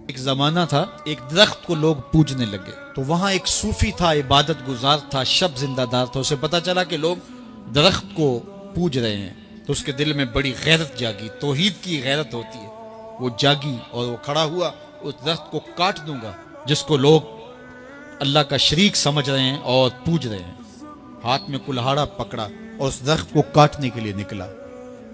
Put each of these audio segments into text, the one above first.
ایک زمانہ تھا، ایک درخت کو لوگ پوجنے لگے، تو وہاں ایک صوفی تھا، عبادت گزار تھا، شب زندہ دار تھا۔ اسے پتا چلا کہ لوگ درخت کو پوج رہے ہیں، تو اس کے دل میں بڑی غیرت جاگی، توحید کی غیرت ہوتی ہے، وہ جاگی اور وہ کھڑا ہوا، اس درخت کو کاٹ دوں گا جس کو لوگ اللہ کا شریک سمجھ رہے ہیں اور پوج رہے ہیں۔ ہاتھ میں کلہاڑا پکڑا اور اس درخت کو کاٹنے کے لیے نکلا۔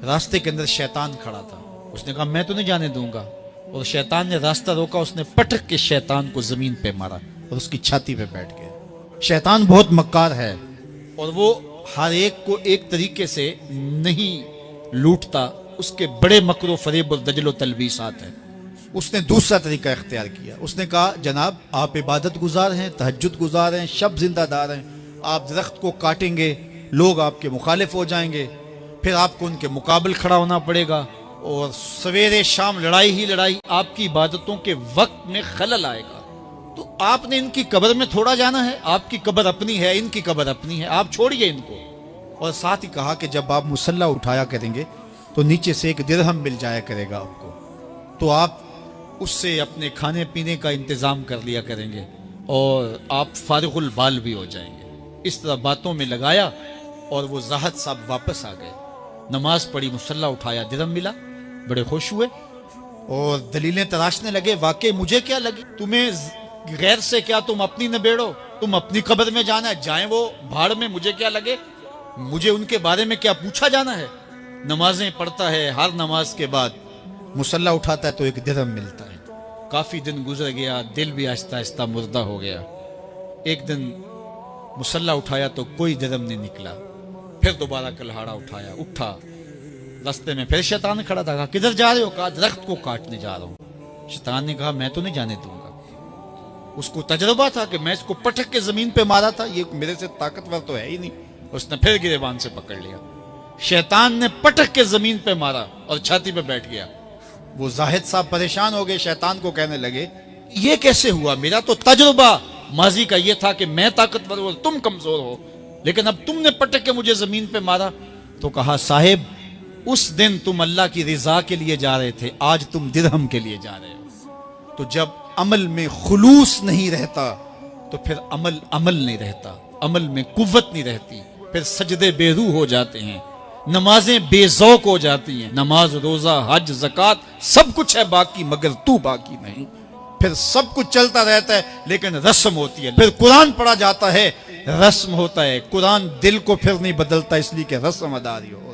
راستے کے اندر شیطان کھڑا تھا، اس نے کہا میں تو نہیں جانے دوں گا، اور شیطان نے راستہ روکا، اس نے پٹک کے شیطان کو زمین پہ مارا اور اس کی چھاتی پہ بیٹھ گیا۔ شیطان بہت مکار ہے اور وہ ہر ایک کو ایک طریقے سے نہیں لوٹتا، اس کے بڑے مکر و فریب اور دجل و تلبیسات ہیں۔ اس نے دوسرا طریقہ اختیار کیا، اس نے کہا جناب آپ عبادت گزار ہیں، تہجد گزار ہیں، شب زندہ دار ہیں، آپ درخت کو کاٹیں گے، لوگ آپ کے مخالف ہو جائیں گے، پھر آپ کو ان کے مقابل کھڑا ہونا پڑے گا، اور سویرے شام لڑائی ہی لڑائی، آپ کی عبادتوں کے وقت میں خلل آئے گا۔ تو آپ نے ان کی قبر میں تھوڑا جانا ہے، آپ کی قبر اپنی ہے، ان کی قبر اپنی ہے، آپ چھوڑیے ان کو۔ اور ساتھ ہی کہا کہ جب آپ مصلی اٹھایا کریں گے تو نیچے سے ایک درہم مل جایا کرے گا آپ کو، تو آپ اس سے اپنے کھانے پینے کا انتظام کر لیا کریں گے اور آپ فارغ البال بھی ہو جائیں گے۔ اس طرح باتوں میں لگایا اور وہ زاہد صاحب واپس آ گئے، نماز پڑھی، مصلی اٹھایا، درہم ملا، بڑے خوش ہوئے اور دلیلیں تراشنے لگے۔ واقعی مجھے کیا لگی، تمہیں غیر سے کیا، تم اپنی نبیڑو، تم اپنی قبر میں جانا ہے، جائیں وہ بھاڑ میں، مجھے کیا لگے، مجھے ان کے بارے میں کیا پوچھا جانا ہے۔ نمازیں پڑھتا ہے، ہر نماز کے بعد مصلی اٹھاتا ہے تو ایک درہم ملتا ہے۔ کافی دن گزر گیا، دل بھی آہستہ آہستہ مردہ ہو گیا۔ ایک دن مصلی اٹھایا تو کوئی درہم نہیں نکلا، پھر دوبارہ کلہاڑا اٹھایا، اٹھا، راستے میں پھر شیطان کھڑا تھا، کہا کدھر جا رہے ہو، کہا درخت کو کاٹنے جا رہا ہوں۔ شیطان نے کہا میں تو نہیں جانے دوں گا۔ اس کو تجربہ تھا کہ میں اس کو پٹک کے زمین پہ مارا تھا، یہ میرے سے طاقتور تو ہے ہی نہیں۔ اس نے پھر گریبان سے پکڑ لیا، شیطان نے پٹک کے زمین پہ مارا اور چھاتی پہ بیٹھ گیا۔ وہ زاہد صاحب پریشان ہو گئے، شیطان کو کہنے لگے یہ کیسے ہوا، میرا تو تجربہ ماضی کا یہ تھا کہ میں طاقتور ہوں، تم کمزور ہو، لیکن اب تم نے پٹک کے مجھے زمین پہ مارا۔ تو کہا صاحب اس دن تم اللہ کی رضا کے لیے جا رہے تھے، آج تم درہم کے لیے جا رہے ہو۔ تو جب عمل میں خلوص نہیں رہتا تو پھر عمل نہیں رہتا، عمل میں قوت نہیں رہتی، پھر سجدے بے روح ہو جاتے ہیں، نمازیں بے ذوق ہو جاتی ہیں، نماز، روزہ، حج، زکوٰۃ سب کچھ ہے باقی مگر تو باقی نہیں۔ پھر سب کچھ چلتا رہتا ہے لیکن رسم ہوتی ہے، پھر قرآن پڑھا جاتا ہے، رسم ہوتا ہے، قرآن دل کو پھر نہیں بدلتا، اس لیے کہ رسم ادا ہو۔